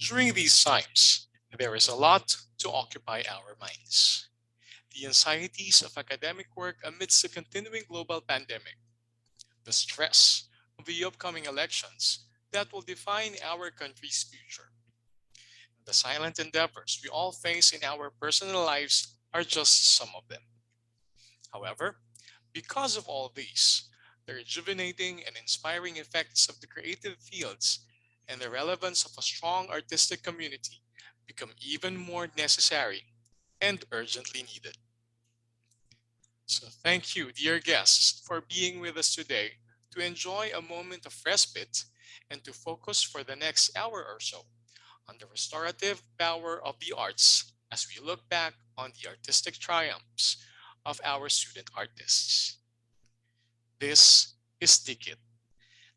During these times, there is a lot to occupy our minds. The anxieties of academic work amidst the continuing global pandemic, the stress of the upcoming elections that will define our country's future, the silent endeavors we all face in our personal lives are just some of them. However, because of all these, the rejuvenating and inspiring effects of the creative fields and the relevance of a strong artistic community become even more necessary and urgently needed. So, thank you, dear guests, for being with us today to enjoy a moment of respite and to focus for the next hour or so on the restorative power of the arts as we look back on the artistic triumphs of our student artists. This is DIKIT,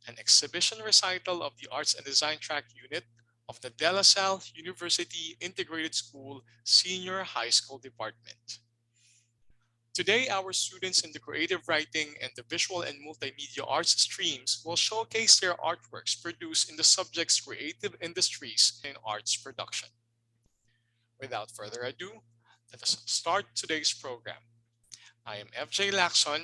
an exhibition recital of the Arts and Design Track Unit of the De La Salle University Integrated School Senior High School Department. Today, our students in the creative writing and the visual and multimedia arts streams will showcase their artworks produced in the subject's creative industries and arts production. Without further ado, let us start today's program. I am FJ Lacson,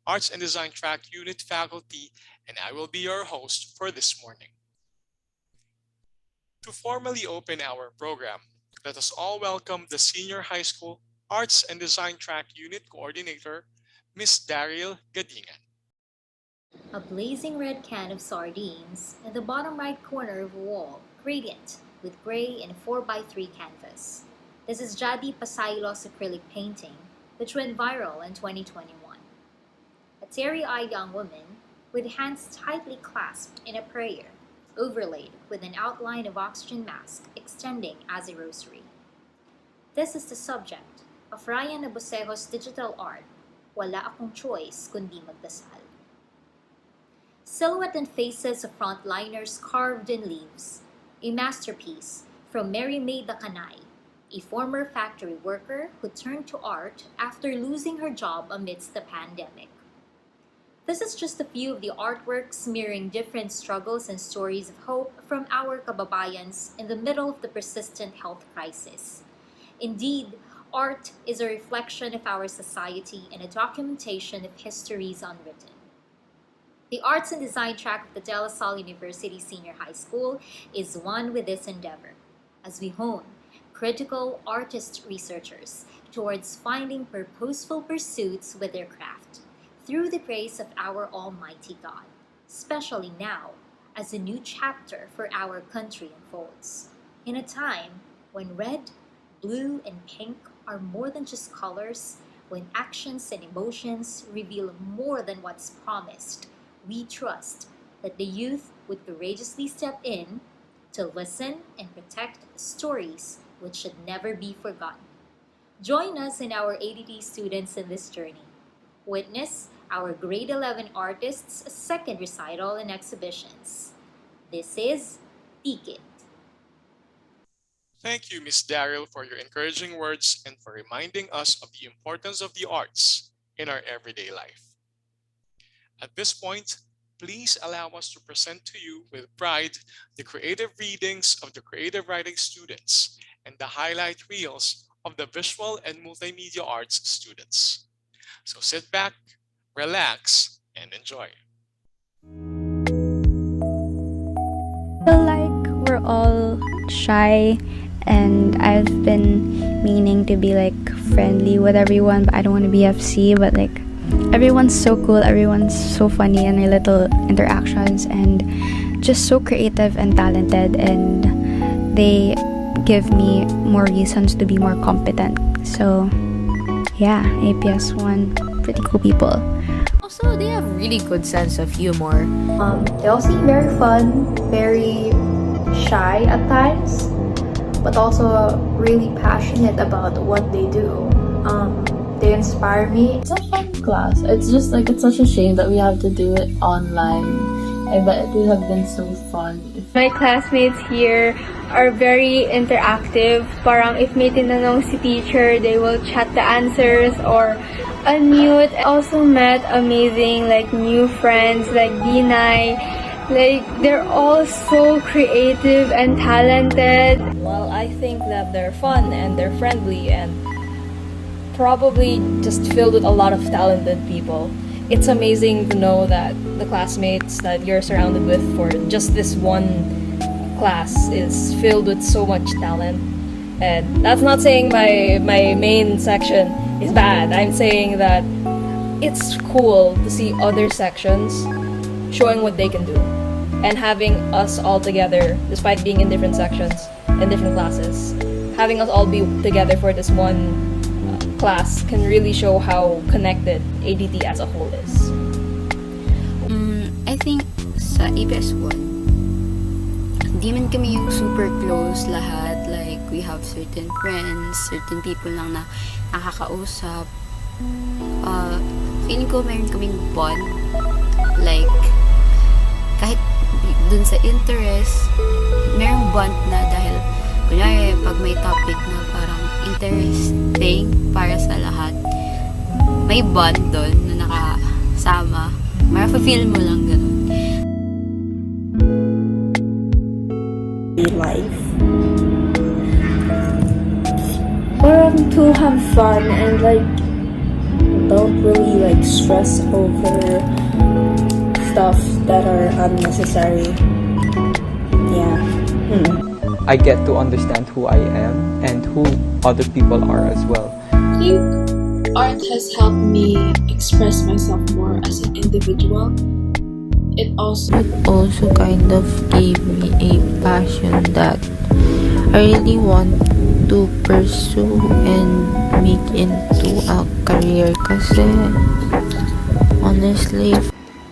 Arts and Design Track Unit faculty, and I will be your host for this morning. To formally open our program, let us all welcome the Senior High School Arts and Design Track Unit Coordinator, Ms. Daryl Gadingan. A blazing red can of sardines in the bottom right corner of a wall, gradient, with gray and 4x3 canvas. This is Jadi Pasailos acrylic painting, which went viral in 2021. A teary-eyed young woman with hands tightly clasped in a prayer, overlaid with an outline of oxygen mask extending as a rosary. This is the subject of Ryan Abusejo's digital art, Wala Akong Choice Kundi Magdasal. Silhouette and faces of frontliners carved in leaves, a masterpiece from Mary May Dakanay, a former factory worker who turned to art after losing her job amidst the pandemic. This is just a few of the artworks mirroring different struggles and stories of hope from our kababayans in the middle of the persistent health crisis. Indeed, art is a reflection of our society and a documentation of histories unwritten. The Arts and Design track of the De La Salle University Senior High School is one with this endeavor, as we hone critical artist researchers towards finding purposeful pursuits with their craft through the grace of our Almighty God, especially now as a new chapter for our country unfolds. In a time when red, blue, and pink are more than just colors, when actions and emotions reveal more than what's promised, we trust that the youth would courageously step in to listen and protect stories which should never be forgotten. Join us and our ADT students in this journey. Witness our grade 11 artists' second recital and exhibitions. This is DIKIT. Thank you, Ms. Daryl, for your encouraging words and for reminding us of the importance of the arts in our everyday life. At this point, please allow us to present to you with pride the creative readings of the creative writing students and the highlight reels of the visual and multimedia arts students. So sit back, relax, and enjoy. I feel like we're all shy, and I've been meaning to be like friendly with everyone, but I don't want to be FC, but like everyone's so cool, everyone's so funny in their little interactions and just so creative and talented, and they give me more reasons to be more competent. So yeah, APS 1, pretty cool people. Also, they have really good sense of humor. They all seem very fun, very shy at times, but also really passionate about what they do. They inspire me. It's a fun class. It's just like it's such a shame that we have to do it online. I bet it would have been so fun. My classmates here are very interactive. Parang if may tinanong si teacher, they will chat the answers or unmute. I also met amazing like new friends like Dinay. Like they're all so creative and talented. Well, I think that they're fun and they're friendly and probably just filled with a lot of talented people. It's amazing to know that the classmates that you're surrounded with for just this one class is filled with so much talent. And that's not saying my main section is bad. I'm saying that it's cool to see other sections showing what they can do. And having us all together, despite being in different sections and different classes, having us all be together for this one class can really show how connected ADT as a whole is. I think sa ABS 1, hindi man kami yung super close lahat. Like, we have certain friends, certain people lang na nakakausap. Feeling ko meron kaming bond. Like, kahit dun sa interest, merong bond na dahil kunyari, pag may topic na parang interesting para sa lahat, may bond doon na nakasama. Mara-feel mo lang ganun. Life. Parang to have fun and like don't really like stress over stuff that are unnecessary. Yeah. I get to understand who I am and who other people are as well. I think art has helped me express myself more as an individual. It also kind of gave me a passion that I really want to pursue and make into a career kasi honestly,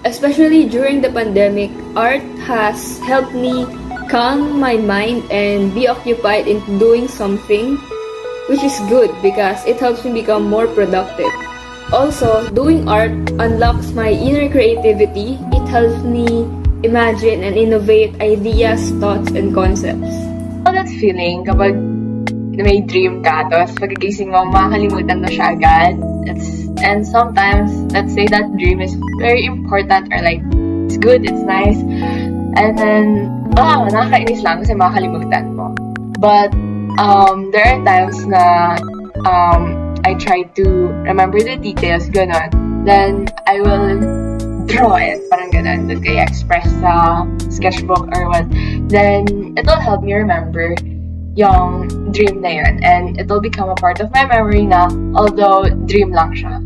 Especially during the pandemic, art has helped me calm my mind and be occupied in doing something, which is good because it helps me become more productive. Also, doing art unlocks my inner creativity. It helps me imagine and innovate ideas, thoughts, and concepts. That feeling kapag may dream ka, tapos pagkagising mo, makakalimutan mo siya agad. And sometimes, let's say that dream is very important or like, it's good, it's nice. And then, nakakainis lang kasi makakalimutan mo. But, there are times na I try to remember the details, ganon. Then, I will draw it, parang ganon. Doon kaya express sa sketchbook or what. Then, it will help me remember yung dream na yun. And it will become a part of my memory na, although dream lang siya.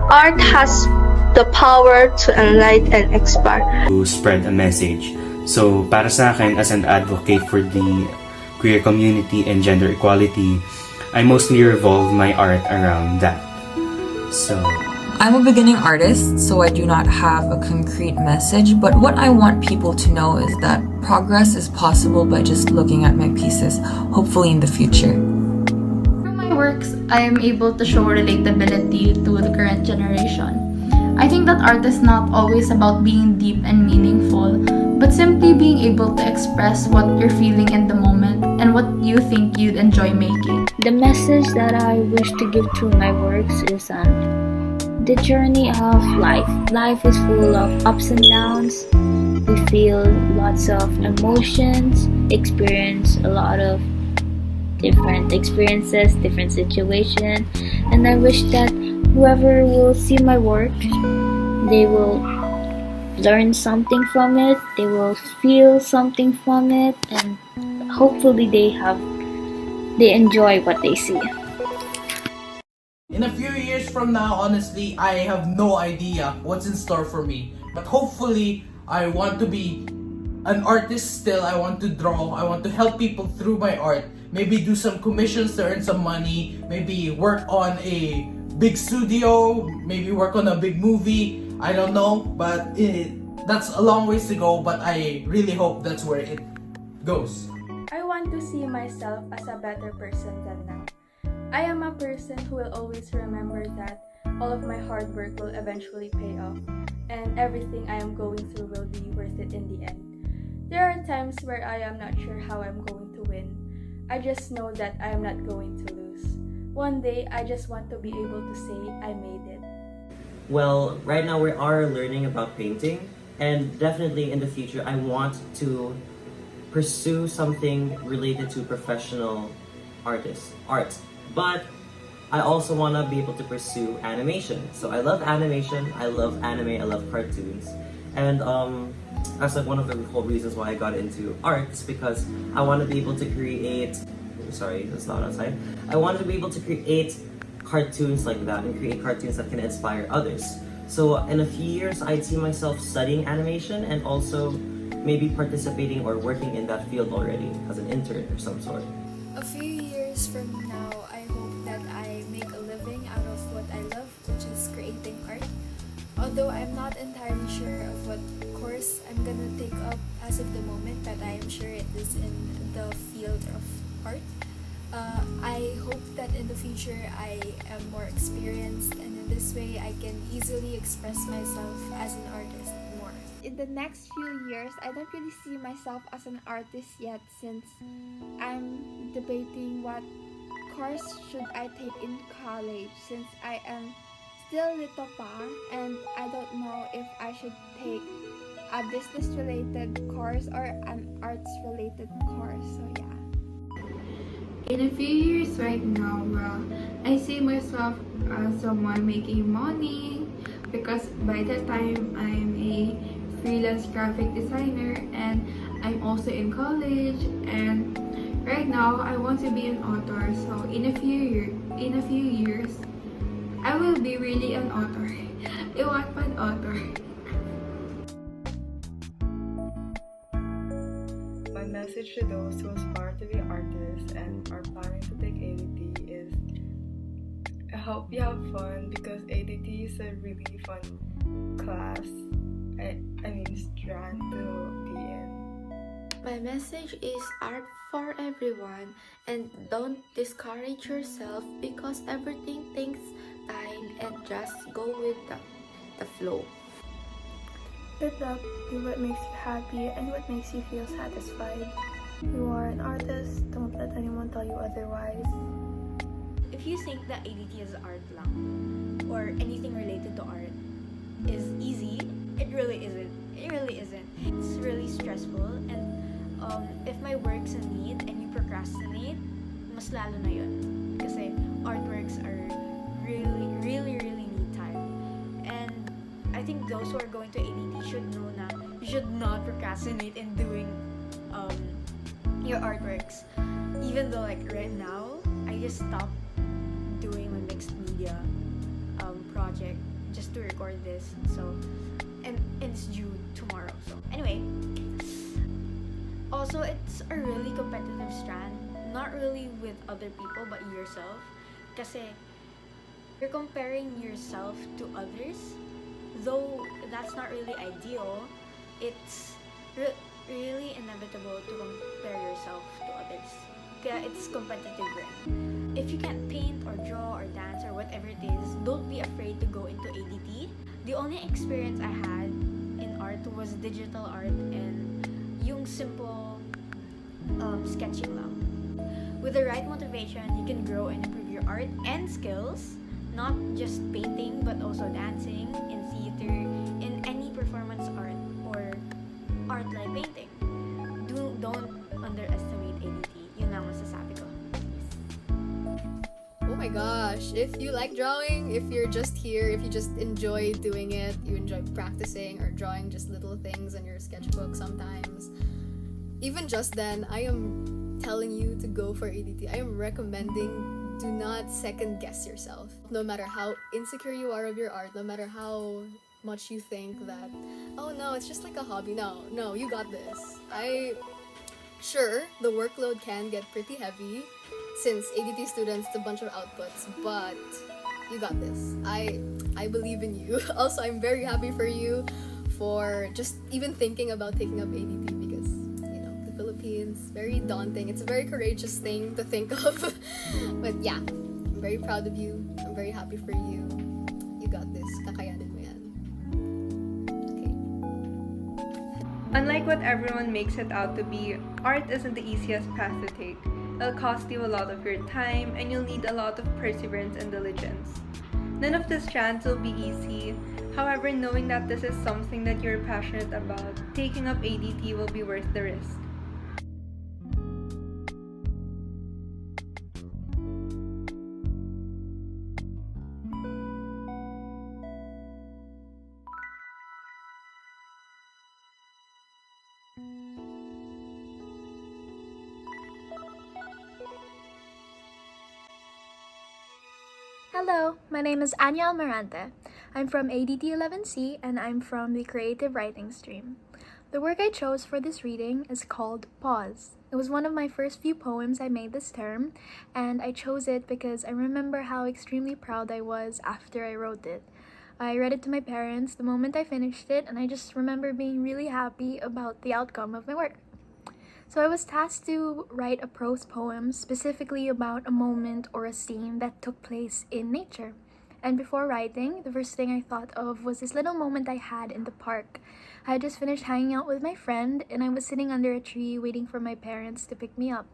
Art has the power to enlighten and inspire. To spread a message. So, para sa akin, as an advocate for the queer community and gender equality, I mostly revolve my art around that. So, I'm a beginning artist, so I do not have a concrete message, but what I want people to know is that progress is possible by just looking at my pieces, hopefully in the future. Through my works, I am able to show relatability to the current generation. I think that art is not always about being deep and meaningful, but simply being able to express what you're feeling in the moment and what you think you'd enjoy making. The message that I wish to give through my works is the journey of life. Life is full of ups and downs. We feel lots of emotions, experience a lot of different experiences, different situations, and I wish that whoever will see my work, they will learn something from it, they will feel something from it, and hopefully they enjoy what they see. In a few years from now, honestly, I have no idea what's in store for me. But hopefully, I want to be an artist still. I want to draw. I want to help people through my art. Maybe do some commissions to earn some money. Maybe work on a big studio. Maybe work on a big movie. I don't know. But that's a long ways to go. But I really hope that's where it goes. I want to see myself as a better person than now. I am a person who will always remember that all of my hard work will eventually pay off, and everything I am going through will be worth it in the end. There are times where I am not sure how I'm going to win. I just know that I am not going to lose. One day, I just want to be able to say I made it. Well, right now we are learning about painting, and definitely in the future I want to pursue something related to professional art. But I also want to be able to pursue animation. So I love animation, I love anime, I love cartoons. And that's like one of the whole reasons why I got into art, is because I want to be able to create, sorry, that's not outside. I wanted to be able to create cartoons like that and create cartoons that can inspire others. So in a few years, I'd see myself studying animation and also maybe participating or working in that field already as an intern or some sort. A few years from now, I hope that I make a living out of what I love, which is creating art. Although I'm not entirely sure of what course I'm gonna take up as of the moment, but I am sure it is in the field of art. I hope that in the future I am more experienced, and in this way I can easily express myself as an artist more. In the next few years, I don't really see myself as an artist yet, since I'm debating what course should I take in college, since I am still little pa and I don't know if I should take a business related course or an arts related course. So yeah. In a few years right now, I see myself as someone making money, because by that time I'm a freelance graphic designer and I'm also in college, and right now I want to be an author. So in a few years I will be really an author, a Wattpad author. My message to those who aspire to be artists and are planning to take ADT is, I hope you have fun, because ADT is a really fun class. I mean strand to be in. My message is art for everyone, and don't discourage yourself, because everything takes time, and just go with the flow. Good luck, do what makes you happy and what makes you feel satisfied. You are an artist, don't let anyone tell you otherwise. If you think that ADT is art lang, or anything related to art is easy, it really isn't. It really isn't. It's really stressful, and if my work's a need and you procrastinate, mas lalo na yun. Kasi artworks are really need time. And I think those who are going to ADT should know na you should not procrastinate in doing your artworks. Even though like right now, I just stopped doing my mixed media project just to record this. So, and it's due tomorrow. So anyway, also it's a really competitive strand. Not really with other people, but yourself. Kasi you're comparing yourself to others. Though that's not really ideal, it's really inevitable to compare yourself to others. Kaya it's competitive rin. If you can't paint or draw or dance or whatever it is, don't be afraid to go into ADT. The only experience I had in art was digital art and yung simple sketching lang. With the right motivation, you can grow and improve your art and skills, not just painting but also dancing, in theater, in any performance art or art like painting. Don't underestimate ADT. Yun lang masasabi ko. Oh my gosh, if you like drawing, if you're just here, if you just enjoy doing it, you enjoy practicing or drawing just little things in your sketchbook sometimes, even just then, I am telling you to go for ADT. I am recommending, do not second guess yourself. No matter how insecure you are of your art, no matter how much you think that, oh no, it's just like a hobby. No, you got this. Sure, the workload can get pretty heavy since ADT students, it's a bunch of outputs, but you got this. I believe in you. Also, I'm very happy for you for just even thinking about taking up ADT because, you know, the Philippines, very daunting. It's a very courageous thing to think of. But yeah, I'm very proud of you. I'm very happy for you. You got this. Kakayanin mo yan. Unlike what everyone makes it out to be, art isn't the easiest path to take. It'll cost you a lot of your time and you'll need a lot of perseverance and diligence. None of the strands will be easy. However, knowing that this is something that you're passionate about, taking up ADT will be worth the risk. Hello, my name is Anya Almirante. I'm from ADT 11C and I'm from the creative writing stream. The work I chose for this reading is called Pause. It was one of my first few poems I made this term, and I chose it because I remember how extremely proud I was after I wrote it. I read it to my parents the moment I finished it, and I just remember being really happy about the outcome of my work. So I was tasked to write a prose poem specifically about a moment or a scene that took place in nature. And before writing, the first thing I thought of was this little moment I had in the park. I had just finished hanging out with my friend and I was sitting under a tree waiting for my parents to pick me up.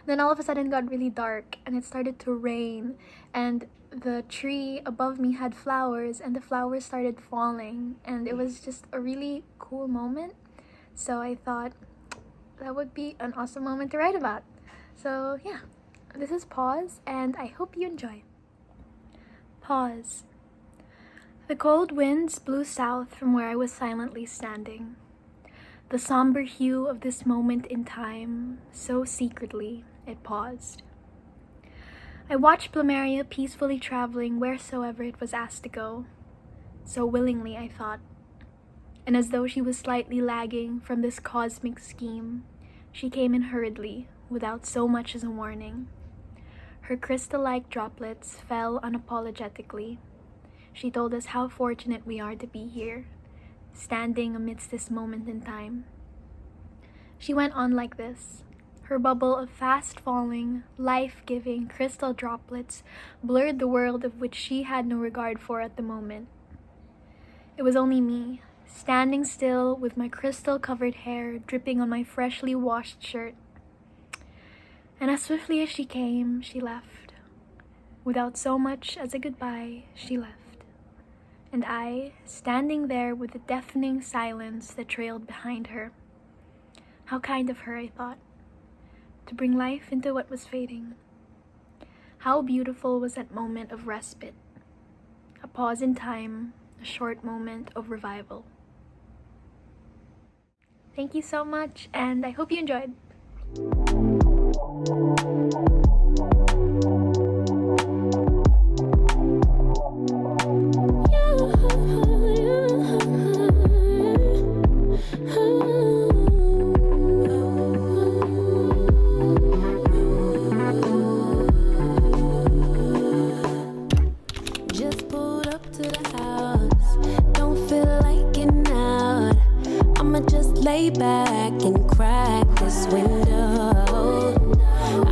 Then all of a sudden it got really dark and it started to rain, and the tree above me had flowers and the flowers started falling, and it was just a really cool moment. So I thought, that would be an awesome moment to write about. So yeah, this is Pause, and I hope you enjoy. Pause. The cold winds blew south from where I was silently standing. The somber hue of this moment in time, so secretly, it paused. I watched Plumeria peacefully traveling wheresoever it was asked to go. So willingly, I thought. And as though she was slightly lagging from this cosmic scheme, she came in hurriedly, without so much as a warning. Her crystal-like droplets fell unapologetically. She told us how fortunate we are to be here, standing amidst this moment in time. She went on like this. Her bubble of fast-falling, life-giving crystal droplets blurred the world of which she had no regard for at the moment. It was only me, standing still with my crystal-covered hair dripping on my freshly washed shirt. And as swiftly as she came, she left. Without so much as a goodbye, she left. And I, standing there with the deafening silence that trailed behind her. How kind of her, I thought, to bring life into what was fading. How beautiful was that moment of respite. A pause in time, a short moment of revival. Thank you so much, and I hope you enjoyed. Just pulled up to the house. Don't feel like getting out. I'ma just lay back and crack this window.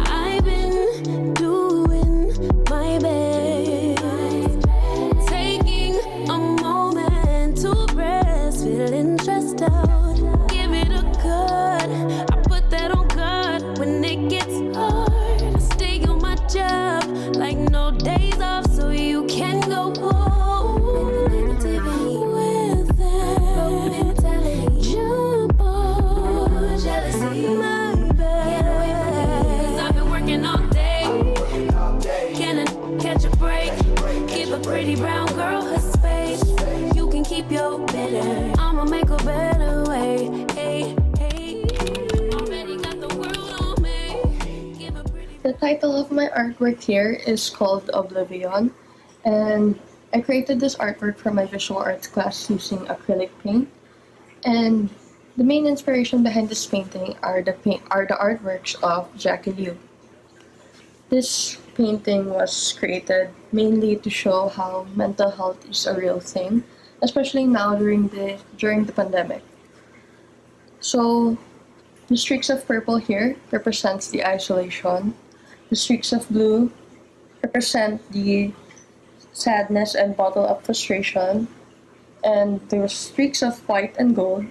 I've been doing my best, taking a moment to rest, feeling stressed out. Give it a cut. I put that on God when it gets hard. I stay on my job like no days off, so you can go home with that. Jump on jealousy, my bad. 'Cause I've been working all day. Can I catch a break? Give a pretty brown girl her space. You can keep your bitter. I'ma make a better way. Hey, hey. Already got the world on me. The title of my artwork here is called Oblivion, and I created this artwork for my visual arts class using acrylic paint. And the main inspiration behind this painting are the artworks of Jackie Liu. This painting was created mainly to show how mental health is a real thing, especially now during the pandemic. So the streaks of purple here represents the isolation. The streaks of blue represent the sadness and bottled up frustration. And the streaks of white and gold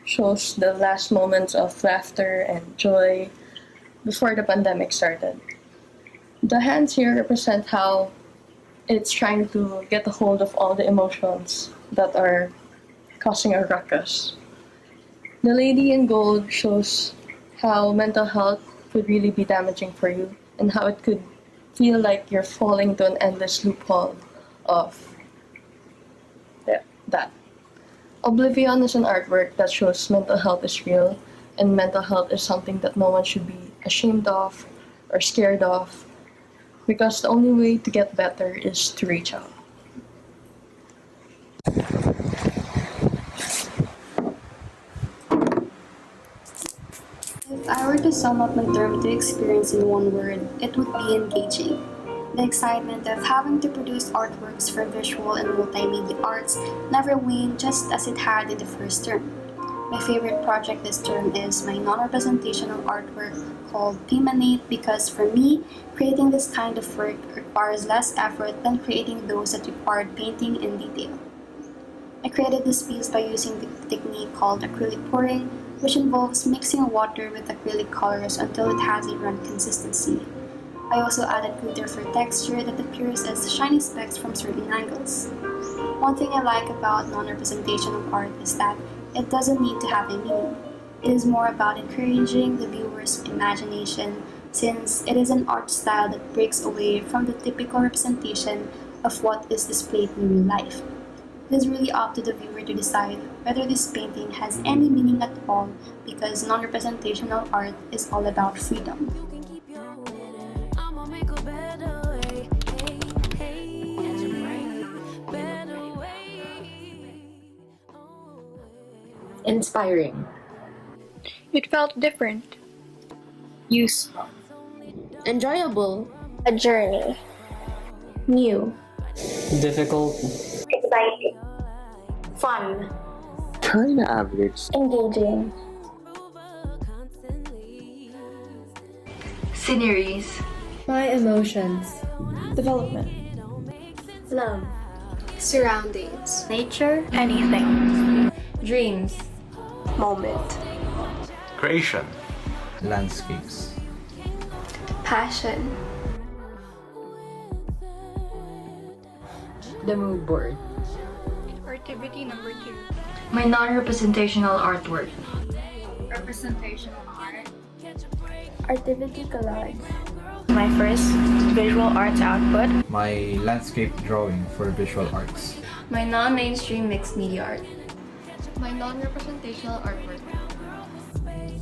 shows the last moments of laughter and joy before the pandemic started. The hands here represent how it's trying to get a hold of all the emotions that are causing a ruckus. The lady in gold shows how mental health could really be damaging for you and how it could feel like you're falling into an endless loophole of that. Oblivion is an artwork that shows mental health is real, and mental health is something that no one should be ashamed of or scared of, because the only way to get better is to reach out. If I were to sum up my dermative experience in one word, it would be engaging. The excitement of having to produce artworks for visual and multimedia arts never waned, just as it had in the first term. My favorite project this term is my non-representational artwork called Pimanate, because for me, creating this kind of work requires less effort than creating those that required painting in detail. I created this piece by using the technique called acrylic pouring, which involves mixing water with acrylic colors until it has a run consistency. I also added glitter for texture that appears as shiny specks from certain angles. One thing I like about non-representational art is that it doesn't need to have a meaning. It is more about encouraging the viewer's imagination, since it is an art style that breaks away from the typical representation of what is displayed in real life. It is really up to the viewer to decide whether this painting has any meaning at all, because non-representational art is all about freedom. Inspiring. It felt different. Useful. Enjoyable. A journey. New. Difficult. Exciting. Fun. Kinda average. Engaging. Sceneries. My emotions. Development. Love. Surroundings. Nature. Anything. Dreams. Moment. Creation. Landscapes. Passion. The mood board. Activity number 2. My non-representational artwork. Representational art. Activity collage. My first visual arts output. My landscape drawing for visual arts. My non-mainstream mixed media art. My non-representational artwork.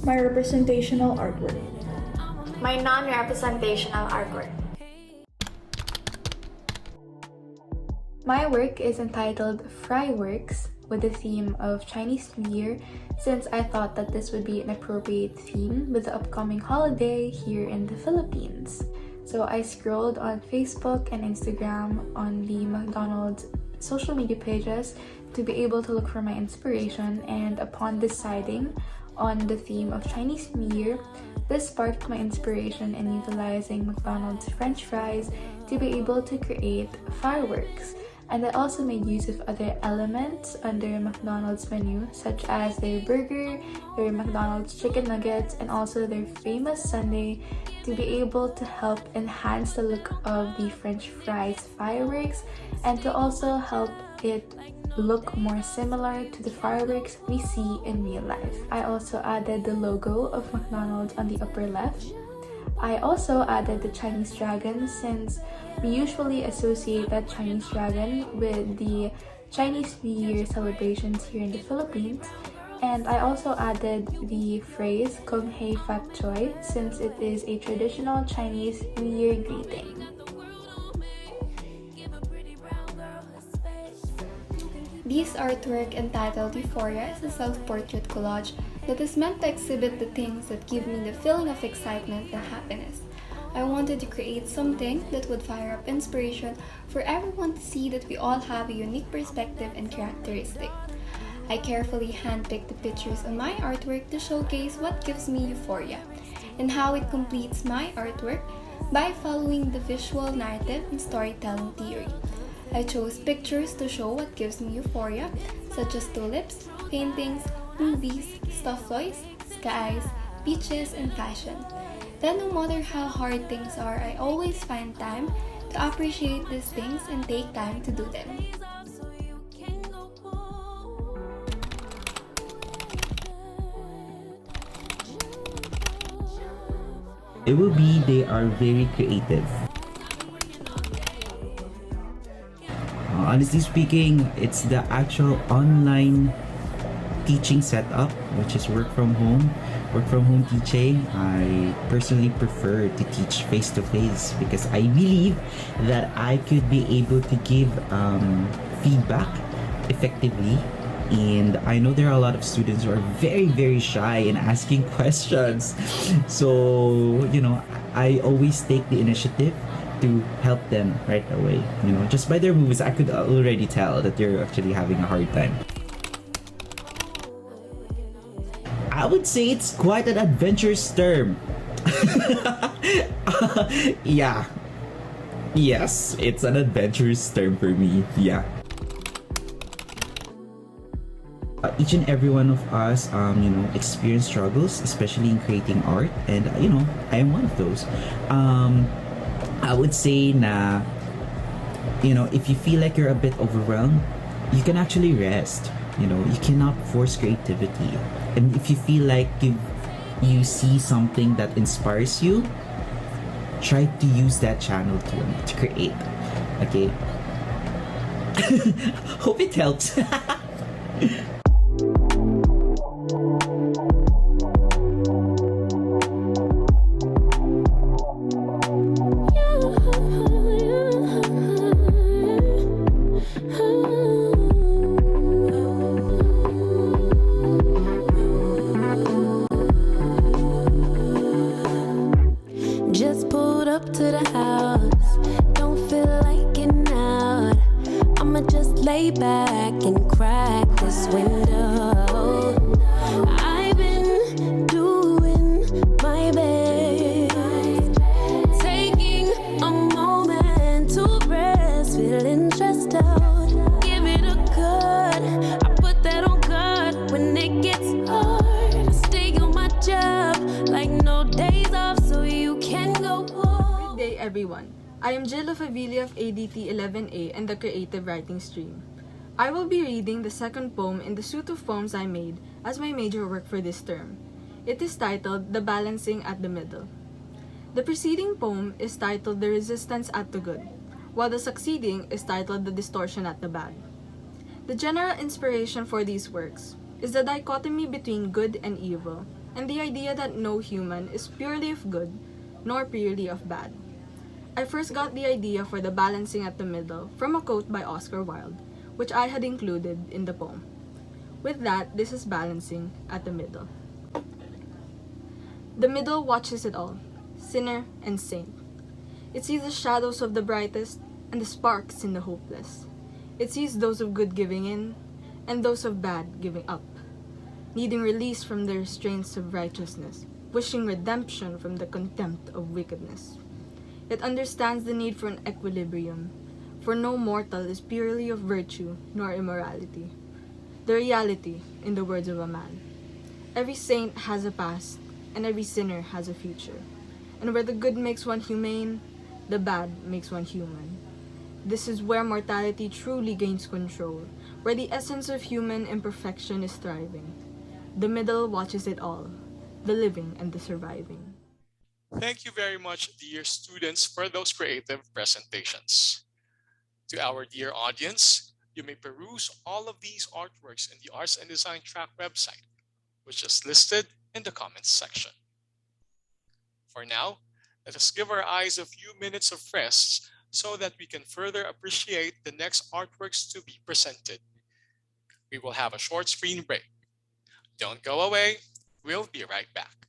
My representational artwork. My non-representational artwork. My work is entitled Fryworks, with the theme of Chinese New Year, since I thought that this would be an appropriate theme with the upcoming holiday here in the Philippines. So I scrolled on Facebook and Instagram on the McDonald's social media pages to be able to look for my inspiration, and upon deciding on the theme of Chinese New Year, this sparked my inspiration in utilizing McDonald's French fries to be able to create fireworks. And I also made use of other elements under McDonald's menu, such as their burger, their McDonald's chicken nuggets, and also their famous sundae, to be able to help enhance the look of the French fries fireworks, and to also help it look more similar to the fireworks we see in real life. I also added the logo of McDonald's on the upper left. I also added the Chinese dragon, since we usually associate that Chinese dragon with the Chinese New Year celebrations here in the Philippines. And I also added the phrase Kung Hei Fat Choi, since it is a traditional Chinese New Year greeting. This artwork, entitled Euphoria, is a self-portrait collage that is meant to exhibit the things that give me the feeling of excitement and happiness. I wanted to create something that would fire up inspiration for everyone to see that we all have a unique perspective and characteristic. I carefully handpicked the pictures on my artwork to showcase what gives me euphoria, and how it completes my artwork by following the visual narrative and storytelling theory. I chose pictures to show what gives me euphoria, such as tulips, paintings, movies, stuffed toys, skies, beaches, and fashion. Then no matter how hard things are, I always find time to appreciate these things and take time to do them. It will be they are very creative. Honestly speaking, it's the actual online teaching setup, which is work from home teaching. I personally prefer to teach face-to-face because I believe that I could be able to give feedback effectively. And I know there are a lot of students who are very, very shy in asking questions. So, I always take the initiative to help them right away. Just by their moves, I could already tell that they're actually having a hard time. I would say it's quite an adventurous term. Yeah. Yes, it's an adventurous term for me. Yeah. Each and every one of us, experience struggles, especially in creating art. And, I am one of those. I would say na, if you feel like you're a bit overwhelmed, you can actually rest. You cannot force creativity. And if you feel like you see something that inspires you, try to use that channel to create. Okay? Hope it helps. Just pulled up to the house. Don't feel like getting out. I'ma just lay back and crack this window. I've been doing my best, taking a moment to rest, feeling stressed out. Give it a cut. I put that on God. everyone. I am Jill of Avilia of ADT 11A and the Creative Writing Stream. I will be reading the second poem in the suite of poems I made as my major work for this term. It is titled The Balancing at the Middle. The preceding poem is titled The Resistance at the Good, while the succeeding is titled The Distortion at the Bad. The general inspiration for these works is the dichotomy between good and evil, and the idea that no human is purely of good, nor purely of bad. I first got the idea for the balancing at the middle from a quote by Oscar Wilde, which I had included in the poem. With that, this is balancing at the middle. The middle watches it all, sinner and saint. It sees the shadows of the brightest and the sparks in the hopeless. It sees those of good giving in, and those of bad giving up, needing release from the restraints of righteousness, wishing redemption from the contempt of wickedness. It understands the need for an equilibrium, for no mortal is purely of virtue nor immorality. The reality, in the words of a man. Every saint has a past, and every sinner has a future. And where the good makes one humane, the bad makes one human. This is where mortality truly gains control, where the essence of human imperfection is thriving. The middle watches it all, the living and the surviving. Thank you very much, dear students, for those creative presentations. To our dear audience, you may peruse all of these artworks in the Arts and Design Track website, which is listed in the comments section. For now, let us give our eyes a few minutes of rest so that we can further appreciate the next artworks to be presented. We will have a short screen break. Don't go away, we'll be right back.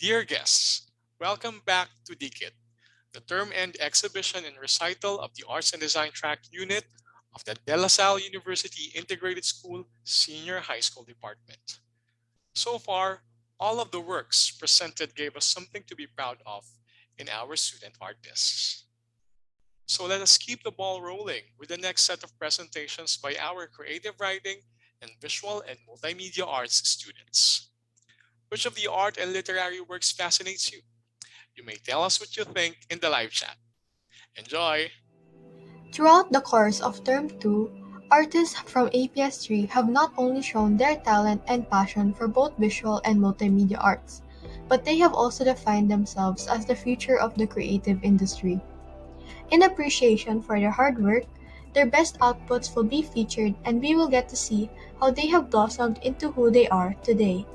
Dear guests, Welcome back to DIKIT, the term-end exhibition and recital of the Arts and Design Track Unit of the De La Salle University Integrated School Senior High School Department. So far, all of the works presented gave us something to be proud of in our student artists. So let us keep the ball rolling with the next set of presentations by our creative writing and visual and multimedia arts students. Which of the art and literary works fascinates you? You may tell us what you think in the live chat. Enjoy! Throughout the course of Term 2, artists from APS3 have not only shown their talent and passion for both visual and multimedia arts, but they have also defined themselves as the future of the creative industry. In appreciation for their hard work, their best outputs will be featured and we will get to see how they have blossomed into who they are today.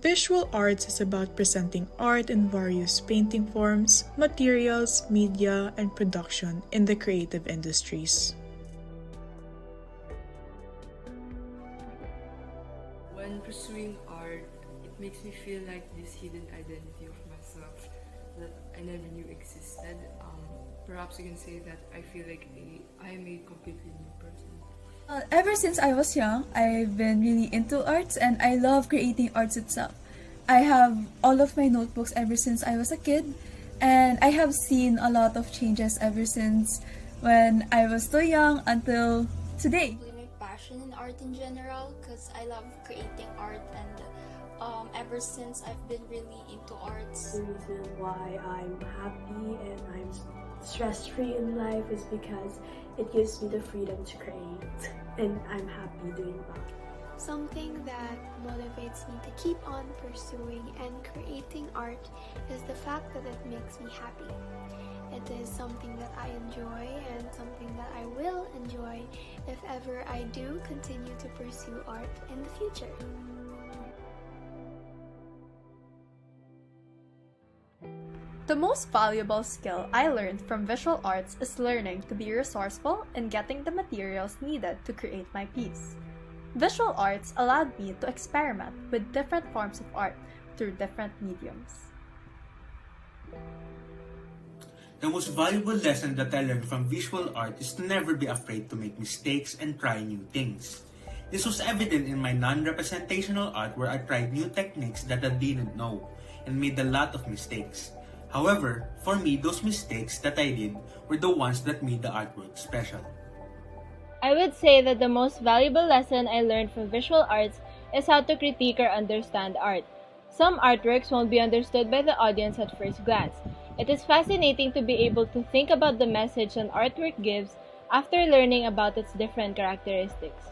Visual arts is about presenting art in various painting forms, materials, media, and production in the creative industries. When pursuing art, it makes me feel like this hidden identity of myself that I never knew existed. Perhaps you can say that I feel like I am a completely new person. Ever since I was young, I've been really into arts and I love creating arts itself. I have all of my notebooks ever since I was a kid, and I have seen a lot of changes ever since when I was still young until today. My passion in art in general, because I love creating art, and ever since I've been really into arts. The reason why I'm happy and I'm stress-free in life is because it gives me the freedom to create, and I'm happy doing that. Something that motivates me to keep on pursuing and creating art is the fact that it makes me happy. It is something that I enjoy and something that I will enjoy if ever I do continue to pursue art in the future. The most valuable skill I learned from visual arts is learning to be resourceful and getting the materials needed to create my piece. Visual arts allowed me to experiment with different forms of art through different mediums. The most valuable lesson that I learned from visual art is to never be afraid to make mistakes and try new things. This was evident in my non-representational art where I tried new techniques that I didn't know and made a lot of mistakes. However, for me, those mistakes that I did were the ones that made the artwork special. I would say that the most valuable lesson I learned from visual arts is how to critique or understand art. Some artworks won't be understood by the audience at first glance. It is fascinating to be able to think about the message an artwork gives after learning about its different characteristics.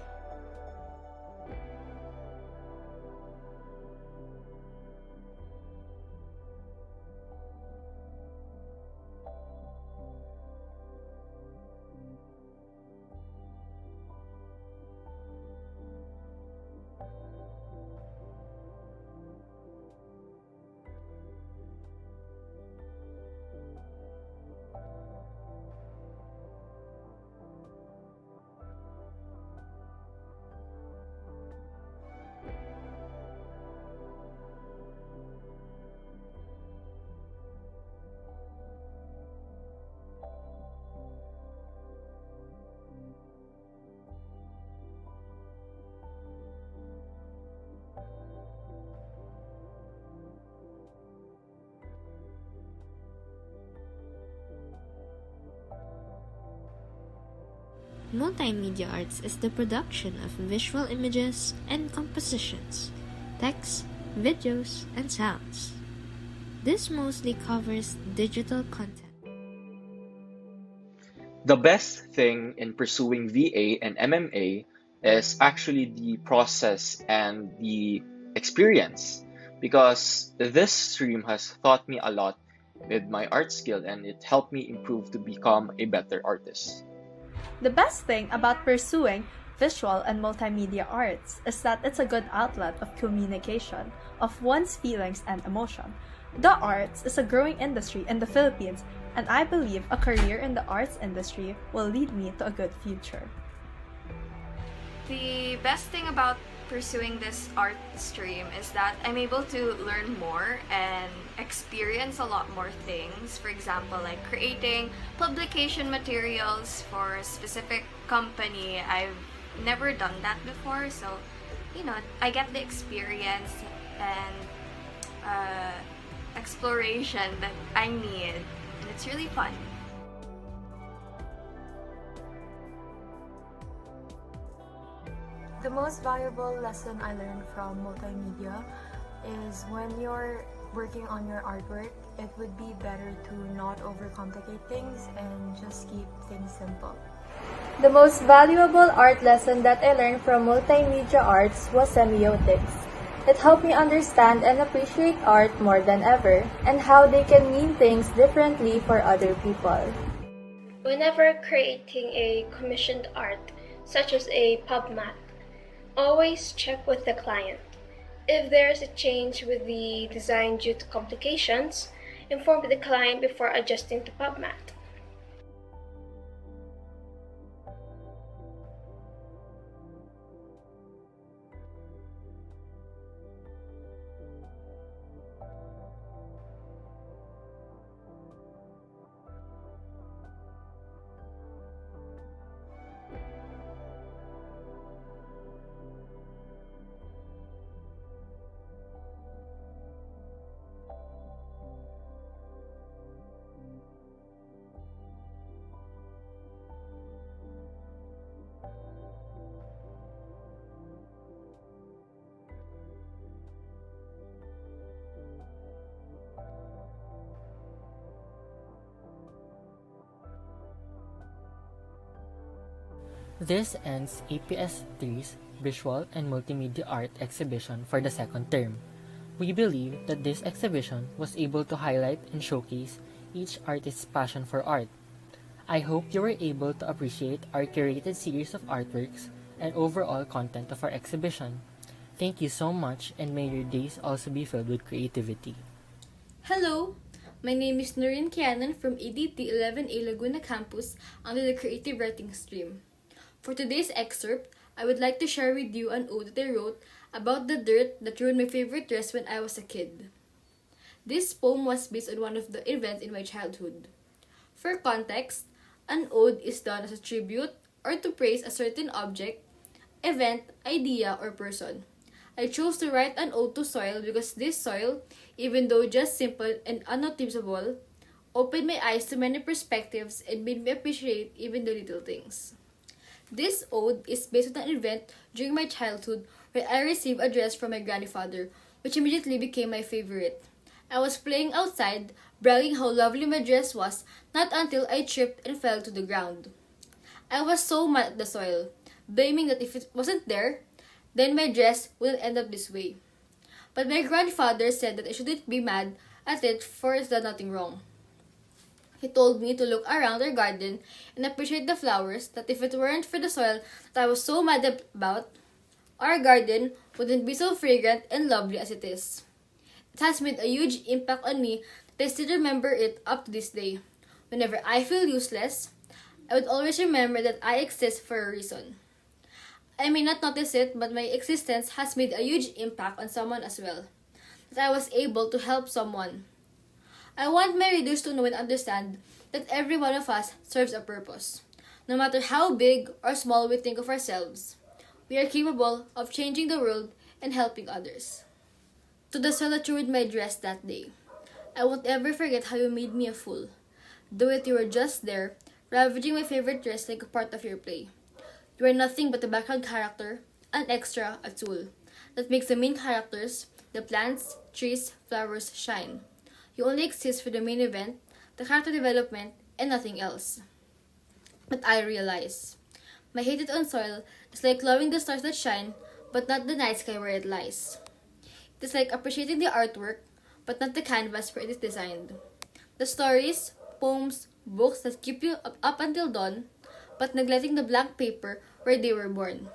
Multimedia arts is the production of visual images and compositions, text, videos, and sounds. This mostly covers digital content. The best thing in pursuing VA and MMA is actually the process and the experience, because this stream has taught me a lot with my art skill and it helped me improve to become a better artist. The best thing about pursuing visual and multimedia arts is that it's a good outlet of communication of one's feelings and emotion. The arts is a growing industry in the Philippines, and I believe a career in the arts industry will lead me to a good future. The best thing about pursuing this art stream is that I'm able to learn more and experience a lot more things. For example, like creating publication materials for a specific company. I've never done that before, so I get the experience and exploration that I need, and it's really fun. The most valuable lesson I learned from multimedia is when you're working on your artwork, it would be better to not overcomplicate things and just keep things simple. The most valuable art lesson that I learned from multimedia arts was semiotics. It helped me understand and appreciate art more than ever, and how they can mean things differently for other people. Whenever creating a commissioned art, such as a pub mat, always check with the client. If there's a change with the design due to complications, inform the client before adjusting the pub mat. This ends APS3's Visual and Multimedia Art exhibition for the second term. We believe that this exhibition was able to highlight and showcase each artist's passion for art. I hope you were able to appreciate our curated series of artworks and overall content of our exhibition. Thank you so much, and may your days also be filled with creativity. Hello! My name is Noreen Kianan from ADT 11A Laguna Campus under the Creative Writing stream. For today's excerpt, I would like to share with you an ode that I wrote about the dirt that ruined my favorite dress when I was a kid. This poem was based on one of the events in my childhood. For context, an ode is done as a tribute or to praise a certain object, event, idea, or person. I chose to write an ode to soil because this soil, even though just simple and unnoticeable, opened my eyes to many perspectives and made me appreciate even the little things. This ode is based on an event during my childhood where I received a dress from my grandfather, which immediately became my favorite. I was playing outside, bragging how lovely my dress was, not until I tripped and fell to the ground. I was so mad at the soil, blaming that if it wasn't there, then my dress wouldn't end up this way. But my grandfather said that I shouldn't be mad at it, for it's done nothing wrong. He told me to look around our garden and appreciate the flowers, that if it weren't for the soil that I was so mad about, our garden wouldn't be so fragrant and lovely as it is. It has made a huge impact on me that I still remember it up to this day. Whenever I feel useless, I would always remember that I exist for a reason. I may not notice it, but my existence has made a huge impact on someone as well. That I was able to help someone. I want my readers to know and understand that every one of us serves a purpose. No matter how big or small we think of ourselves, we are capable of changing the world and helping others. To the soul that ruined my dress that day, I won't ever forget how you made me a fool. Though it you were just there, ravaging my favorite dress like a part of your play. You are nothing but a background character, an extra, a tool, that makes the main characters, the plants, trees, flowers, shine. You only exist for the main event, the character development, and nothing else. But I realize, my hated on soil is like loving the stars that shine, but not the night sky where it lies. It is like appreciating the artwork, but not the canvas where it is designed. The stories, poems, books that keep you up until dawn, but neglecting the blank paper where they were born.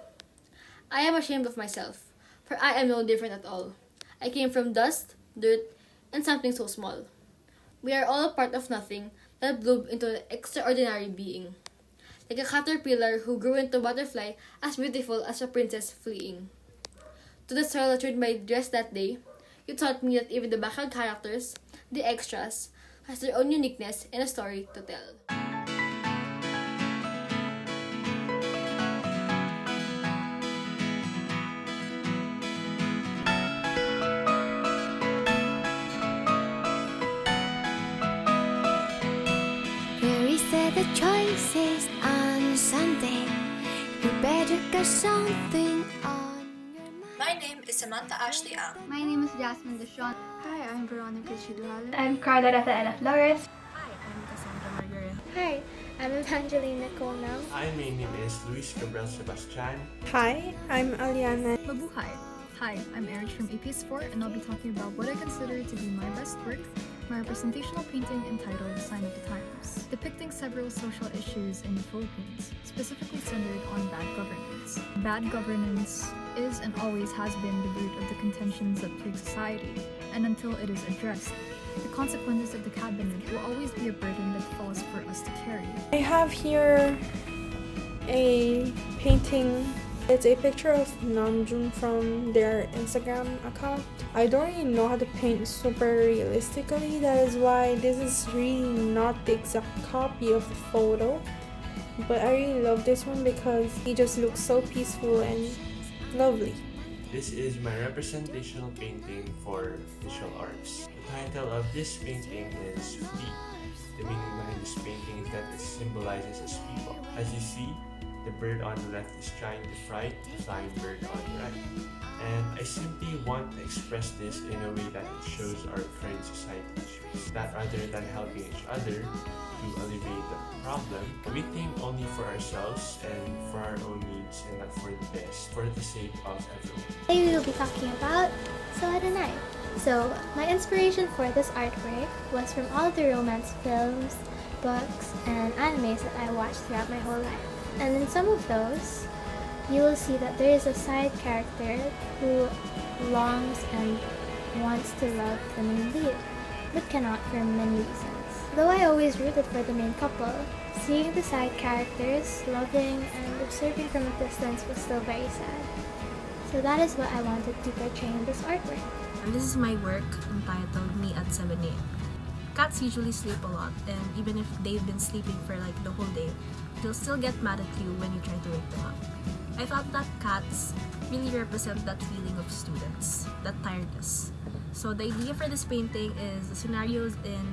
I am ashamed of myself, for I am no different at all. I came from dust, dirt, and something so small. We are all a part of nothing that bloomed into an extraordinary being. Like a caterpillar who grew into a butterfly as beautiful as a princess fleeing. To the style that showed my dress that day, you taught me that even the background characters, the extras, has their own uniqueness and a story to tell. Very sad the choices on Sunday. You better get something on. My name is Samantha Ashley Ang. My name is Jasmine Deshawn. Hi, I'm Veronica Chiduhal. I'm Carla Rafaela Flores. Hi, I'm Evangeline Nicole Nang. Hi, my name is Luis Gabriel Sebastian. Hi, I'm Aliana. Mabuhay. Hi, I'm Eric from APS4 and I'll be talking about what I consider to be my best work, my representational painting entitled Sign of the Times, depicting several social issues in the Philippines, specifically centered on bad governance. Bad governance is and always has been the root of the contentions that plague society, and until it is addressed, the consequences of the cabinet will always be a burden that falls for us to carry. I have here a painting. It's a picture of Namjoon from their Instagram account. I don't really know how to paint super realistically. That is why this is really not the exact copy of the photo. But I really love this one because he just looks so peaceful and lovely. This is my representational painting for visual arts. The title of this painting is Flee. The meaning behind this painting is that it symbolizes us people. As you see, the bird on the left is trying to fright the flying bird on the right. And I simply want to express this in a way that it shows our current society issues. That rather than helping each other to alleviate the problem, we think only for ourselves and for our own needs and not for the best, for the sake of everyone. Today we will be talking about Silent Night. So, my inspiration for this artwork was from all the romance films, books, and animes that I watched throughout my whole life. And in some of those, you will see that there is a side character who longs and wants to love the main lead, but cannot for many reasons. Though I always rooted for the main couple, seeing the side characters loving and observing from a distance was still very sad. So that is what I wanted to portray in this artwork. And this is my work entitled Me at 7 a.m. Cats usually sleep a lot, and even if they've been sleeping for like the whole day, they'll still get mad at you when you try to wake them up. I thought that cats really represent that feeling of students, that tiredness. So the idea for this painting is the scenarios in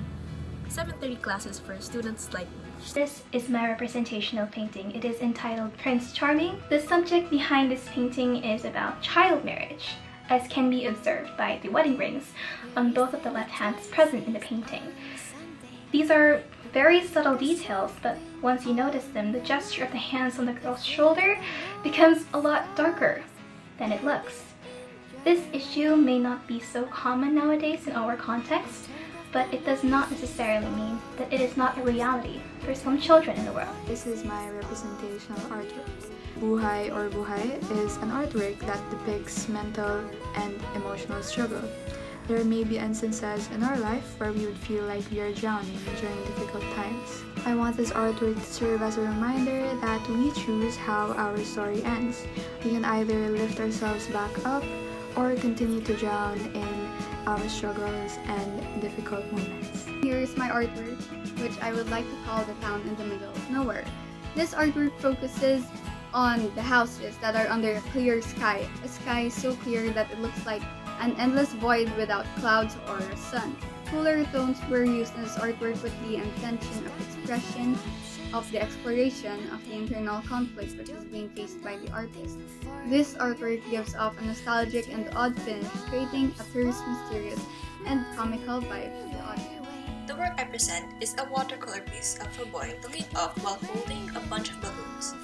7:30 classes for students like me. This is my representational painting. It is entitled Prince Charming. The subject behind this painting is about child marriage, as can be observed by the wedding rings on both of the left hands present in the painting. These are very subtle details, but once you notice them, the gesture of the hands on the girl's shoulder becomes a lot darker than it looks. This issue may not be so common nowadays in our context, but it does not necessarily mean that it is not a reality for some children in the world. This is my representational artwork. Buhay or Buhay is an artwork that depicts mental and emotional struggle. There may be instances in our life where we would feel like we are drowning during difficult times. I want this artwork to serve as a reminder that we choose how our story ends. We can either lift ourselves back up or continue to drown in our struggles and difficult moments. Here's my artwork, which I would like to call The Town in the Middle of Nowhere. This artwork focuses on the houses that are under a clear sky. A sky so clear that it looks like an endless void without clouds or a sun. Cooler tones were used in this artwork with the intention of expression of the exploration of the internal conflict which is being faced by the artist. This artwork gives off a nostalgic and odd finish, creating a terse, mysterious, and comical vibe to the audience. The work I present is a watercolor piece of a boy looking up while holding a bunch of balloons.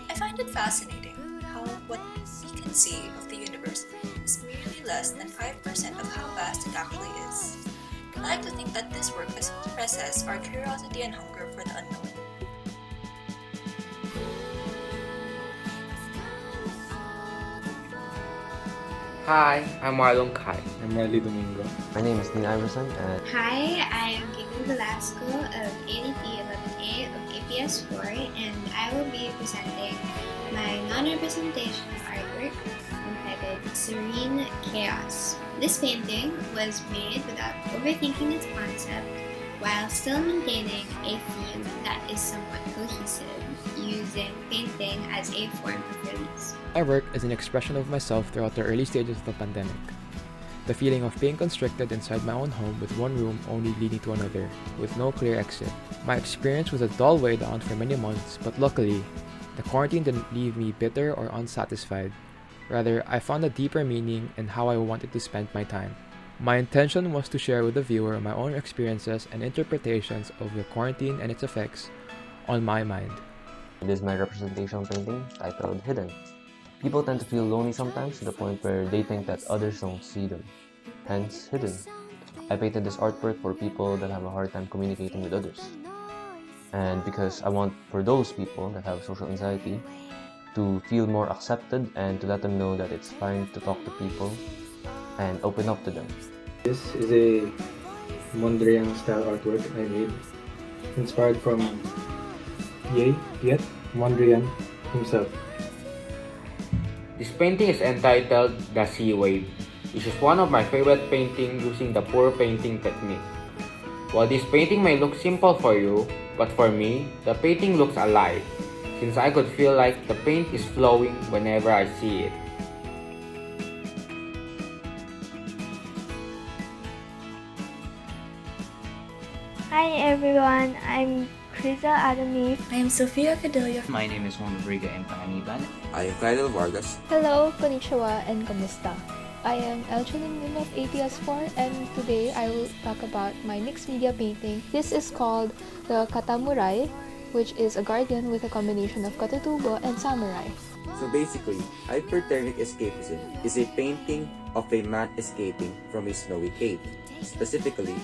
I find it fascinating how what we can see of the universe is merely less than 5% of how vast it actually is. I like to think that this work expresses our curiosity and hunger for the unknown. Hi, I'm Marlon Kai. I'm Riley Domingo. My name is Neil Iverson and Hi, I am Gigi Velasco of ADT 11A of APS4 and I will be presenting my non-representational artwork entitled entitled Serene Chaos. This painting was made without overthinking its concept while still maintaining a theme that is somewhat cohesive, using painting as a form of release. My work is an expression of myself throughout the early stages of the pandemic. The feeling of being constricted inside my own home with one room only leading to another, with no clear exit. My experience was a dull way down for many months, but luckily, the quarantine didn't leave me bitter or unsatisfied. Rather, I found a deeper meaning in how I wanted to spend my time. My intention was to share with the viewer my own experiences and interpretations of the quarantine and its effects on my mind. This is my representation painting titled Hidden. People tend to feel lonely sometimes to the point where they think that others don't see them, hence hidden. I painted this artwork for people that have a hard time communicating with others. And because I want for those people that have social anxiety to feel more accepted and to let them know that it's fine to talk to people and open up to them. This is a Mondrian style artwork I made, inspired from DIKIT, Mondrian himself. This painting is entitled The Sea Wave, which is one of my favorite paintings using the pour painting technique. While this painting may look simple for you, but for me, the painting looks alive, since I could feel like the paint is flowing whenever I see it. Hi everyone, I'm Criza Adami. I am Sofia Cadillo. My name is Juan Rodrigo Empaniban. I am Clydel Vargas. Hello, konnichiwa, and kamusta? I am Elchelin Lim of ATS4, and today I will talk about my mixed media painting. This is called the Katamurai, which is a guardian with a combination of katutubo and samurai. So basically, hyperthermic escapism is a painting of a man escaping from a snowy cave, specifically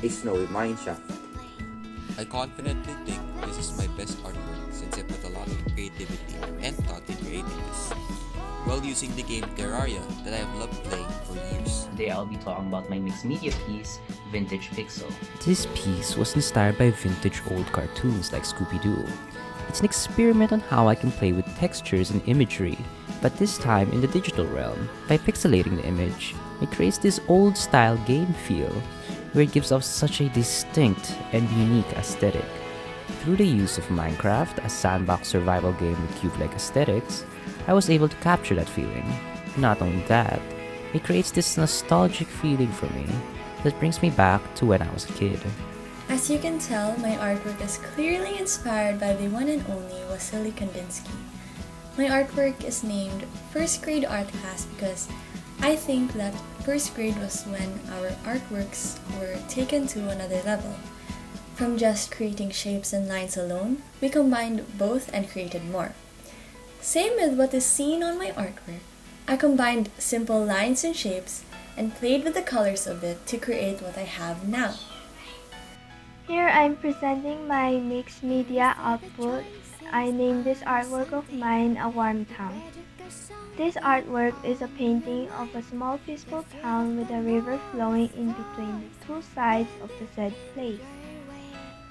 a snowy mineshaft. I confidently think this is my best artwork since I put a lot of creativity and thought in creating this, while using the game Terraria that I have loved playing for years. Today I'll be talking about my mixed media piece, Vintage Pixel. This piece was inspired by vintage old cartoons like Scooby-Doo. It's an experiment on how I can play with textures and imagery, but this time in the digital realm. By pixelating the image, it creates this old-style game feel, where it gives off such a distinct and unique aesthetic. Through the use of Minecraft, a sandbox survival game with cube-like aesthetics, I was able to capture that feeling. Not only that, it creates this nostalgic feeling for me that brings me back to when I was a kid. As you can tell, my artwork is clearly inspired by the one and only Wasily Kandinsky. My artwork is named First Grade Art Class because I think that first grade was when our artworks were taken to another level. From just creating shapes and lines alone, we combined both and created more. Same with what is seen on my artwork. I combined simple lines and shapes and played with the colors of it to create what I have now. Here I'm presenting my mixed media output. I named this artwork of mine A Warm Town. This artwork is a painting of a small peaceful town with a river flowing in between the two sides of the said place.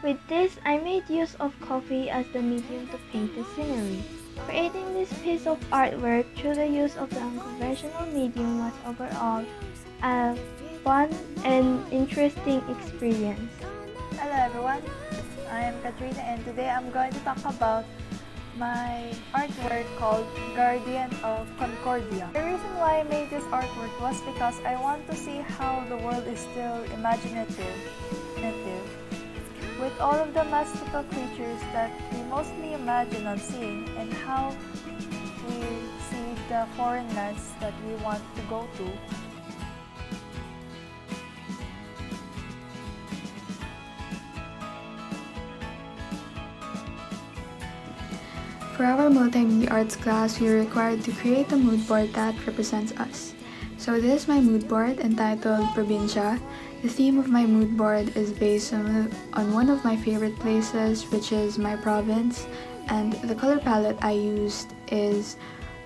With this, I made use of coffee as the medium to paint the scenery. Creating this piece of artwork through the use of the unconventional medium was overall a fun and interesting experience. Hello everyone, I am Katrina and today I'm going to talk about my artwork called Guardian of Concordia. The reason why I made this artwork was because I want to see how the world is still imaginative with all of the mystical creatures that we mostly imagine on seeing and how we see the foreign lands that we want to go to. For our multimedia arts class, we are required to create a mood board that represents us. So this is my mood board entitled Probinsya. The theme of my mood board is based on one of my favorite places, which is my province, and the color palette I used is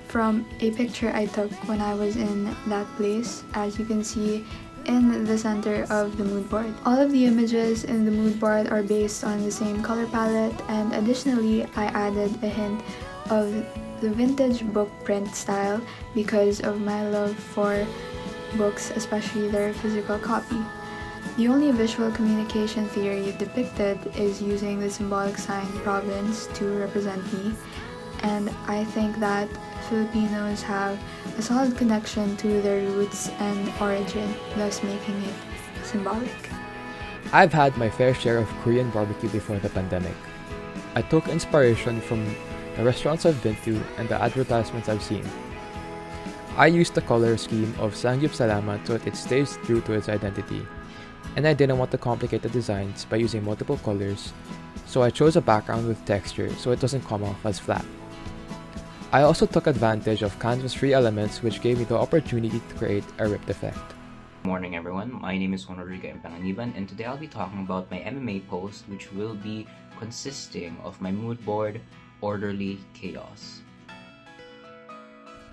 from a picture I took when I was in that place, as you can see in the center of the mood board. All of the images in the mood board are based on the same color palette, and additionally I added a hint of the vintage book print style because of my love for books, especially their physical copy. The only visual communication theory depicted is using the symbolic sign province to represent me, and I think that Filipinos have a solid connection to their roots and origin, thus making it symbolic. I've had my fair share of Korean barbecue before the pandemic. I took inspiration from the restaurants I've been to and the advertisements I've seen. I used the color scheme of Sangyup Salamat so that it stays true to its identity, and I didn't want to complicate the designs by using multiple colors, so I chose a background with texture so it doesn't come off as flat. I also took advantage of canvas-free elements which gave me the opportunity to create a ripped effect. Good morning everyone, my name is Juan Rodrigo Empanganiban and today I'll be talking about my MMA post which will be consisting of my mood board, Orderly Chaos.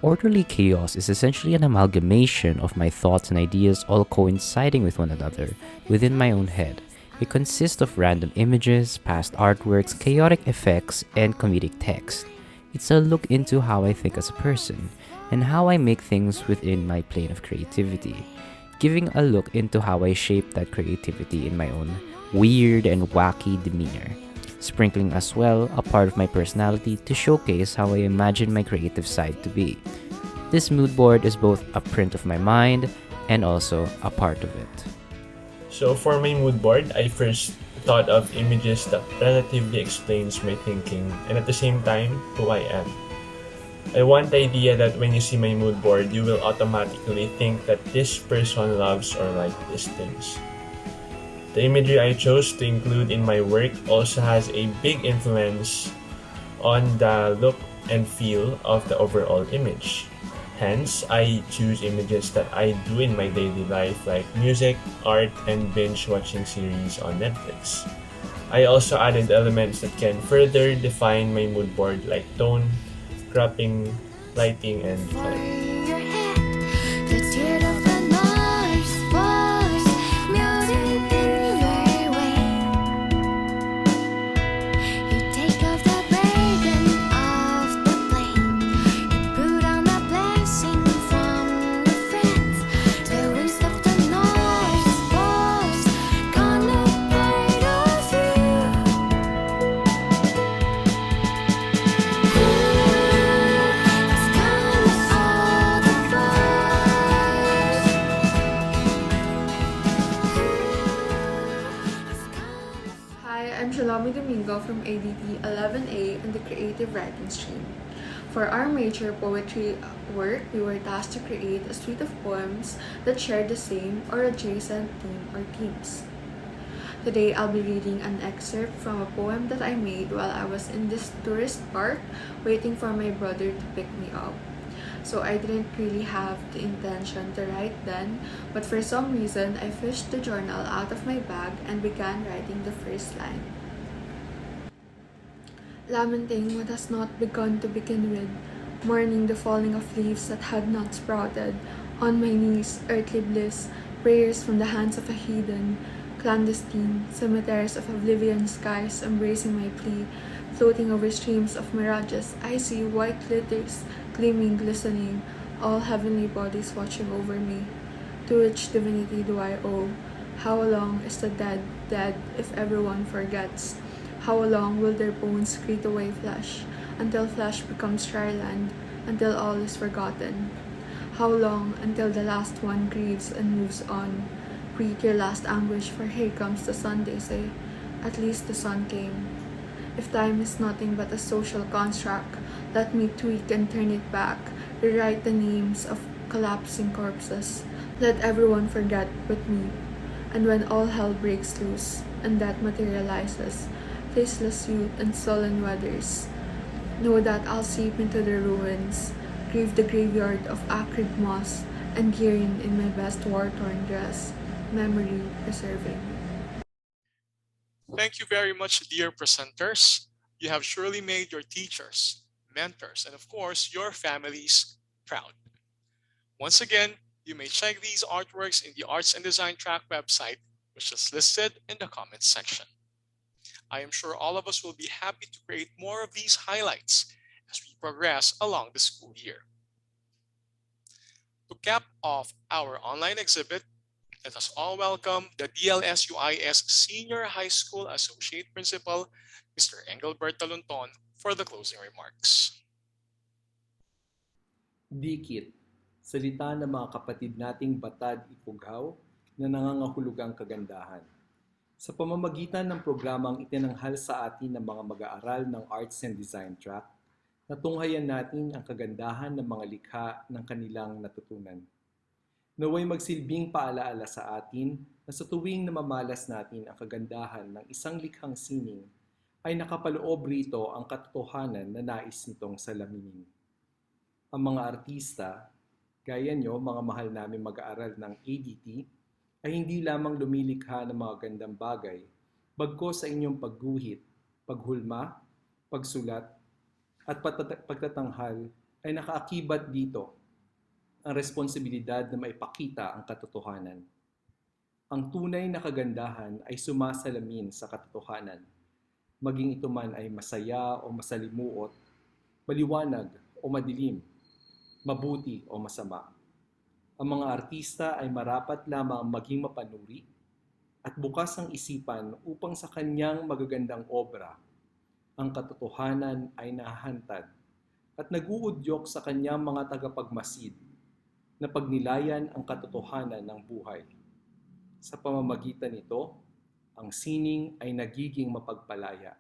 Orderly chaos is essentially an amalgamation of my thoughts and ideas all coinciding with one another within my own head. It consists of random images, past artworks, chaotic effects, and comedic text. It's a look into how I think as a person and how I make things within my plane of creativity, giving a look into how I shape that creativity in my own weird and wacky demeanor, sprinkling as well a part of my personality to showcase how I imagine my creative side to be. This mood board is both a print of my mind and also a part of it. So for my mood board, I first thought of images that relatively explains my thinking and at the same time who I am. I want the idea that when you see my mood board, you will automatically think that this person loves or likes these things. The imagery I chose to include in my work also has a big influence on the look and feel of the overall image. Hence, I choose images that I do in my daily life like music, art, and binge watching series on Netflix. I also added elements that can further define my mood board like tone, cropping, lighting, and coloring. From ADT 11A in the creative writing stream. For our major poetry work, we were tasked to create a suite of poems that share the same or adjacent theme or themes. Today, I'll be reading an excerpt from a poem that I made while I was in this tourist park waiting for my brother to pick me up. So I didn't really have the intention to write then, but for some reason, I fished the journal out of my bag and began writing the first line. Lamenting what has not begun to begin with, mourning the falling of leaves that had not sprouted, on my knees, earthly bliss, prayers from the hands of a heathen, clandestine, cemeteries of oblivion skies embracing my plea, floating over streams of mirages, I see white glitters, gleaming, glistening, all heavenly bodies watching over me. To which divinity do I owe? How long is the dead dead if everyone forgets? How long will their bones crete away flesh, until flesh becomes dry land, until all is forgotten? How long until the last one grieves and moves on? Breathe your last anguish, for here comes the sun, they say. At least the sun came. If time is nothing but a social construct, let me tweak and turn it back, rewrite the names of collapsing corpses. Let everyone forget but me. And when all hell breaks loose, and that materializes, faceless youth and sullen weathers, know that I'll seep into the ruins, grieve the graveyard of acrid moss, and yearn in my best war-torn dress, memory preserving. Thank you very much, dear presenters. You have surely made your teachers, mentors, and of course, your families proud. Once again, you may check these artworks in the Arts and Design Track website, which is listed in the comments section. I am sure all of us will be happy to create more of these highlights as we progress along the school year. To cap off our online exhibit, let us all welcome the DLSU-IS Senior High School Associate Principal, Mr. Engelbert Talunton, for the closing remarks. DIKIT, salita ng mga kapatid nating batad ipughaw na nangangahulugang kagandahan. Sa pamamagitan ng programang itinanghal sa atin ng mga mag-aaral ng Arts and Design Track, natunghayan natin ang kagandahan ng mga likha ng kanilang natutunan. Naway magsilbing paalaala sa atin na sa tuwing namamalas natin ang kagandahan ng isang likhang sining, ay nakapaloob rito ang katotohanan na nais nitong salaminin. Ang mga artista, gaya nyo mga mahal namin mag-aaral ng ADT, ay hindi lamang lumilikha ng mga gandang bagay, bagko sa inyong pagguhit, paghulma, pagsulat, at pagtatanghal ay nakaakibat dito ang responsibilidad na maipakita ang katotohanan. Ang tunay na kagandahan ay sumasalamin sa katotohanan, maging ito man ay masaya o masalimuot, maliwanag o madilim, mabuti o masama. Ang mga artista ay marapat lamang maging mapanuri at bukas ang isipan upang sa kanyang magagandang obra, ang katotohanan ay nahahantad at naguudyok sa kanyang mga tagapagmasid na pagnilayan ang katotohanan ng buhay. Sa pamamagitan nito, ang sining ay nagiging mapagpalaya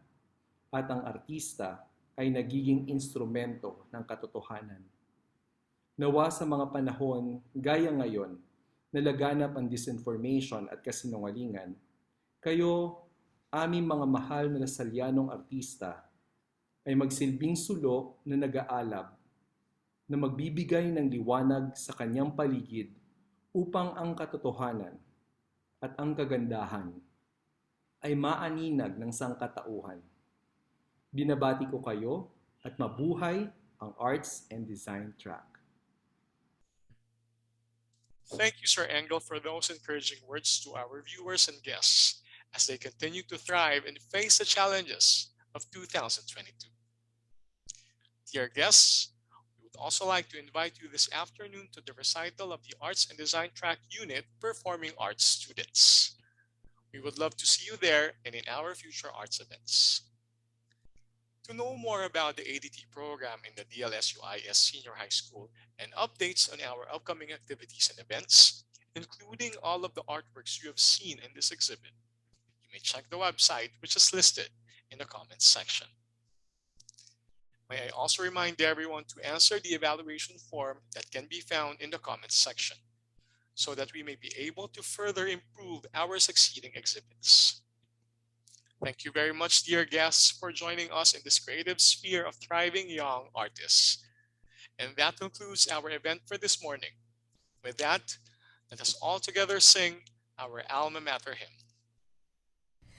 at ang artista ay nagiging instrumento ng katotohanan. Nawa sa mga panahon gaya ngayon na laganap ang disinformation at kasinungalingan, kayo, aming mga mahal na Lasallianong artista, ay magsilbing sulok na nag-aalab na magbibigay ng liwanag sa kanyang paligid upang ang katotohanan at ang kagandahan ay maaninag ng sangkatauhan. Binabati ko kayo at mabuhay ang Arts and Design Track. Thank you, Sir Engel, for those encouraging words to our viewers and guests as they continue to thrive and face the challenges of 2022. Dear guests, we would also like to invite you this afternoon to the recital of the Arts and Design Track Unit Performing Arts students. We would love to see you there and in our future arts events. To know more about the ADT program in the DLSU-IS Senior High School and updates on our upcoming activities and events, including all of the artworks you have seen in this exhibit, you may check the website which is listed in the comments section. May I also remind everyone to answer the evaluation form that can be found in the comments section so that we may be able to further improve our succeeding exhibits. Thank you very much, dear guests, for joining us in this creative sphere of thriving young artists. And that concludes our event for this morning. With that, let us all together sing our alma mater hymn.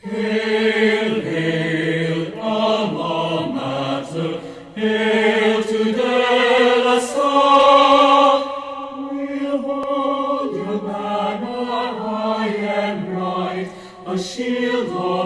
Hail, hail, alma mater, hail to DLSU. We'll hold your banner high and bright, a shield of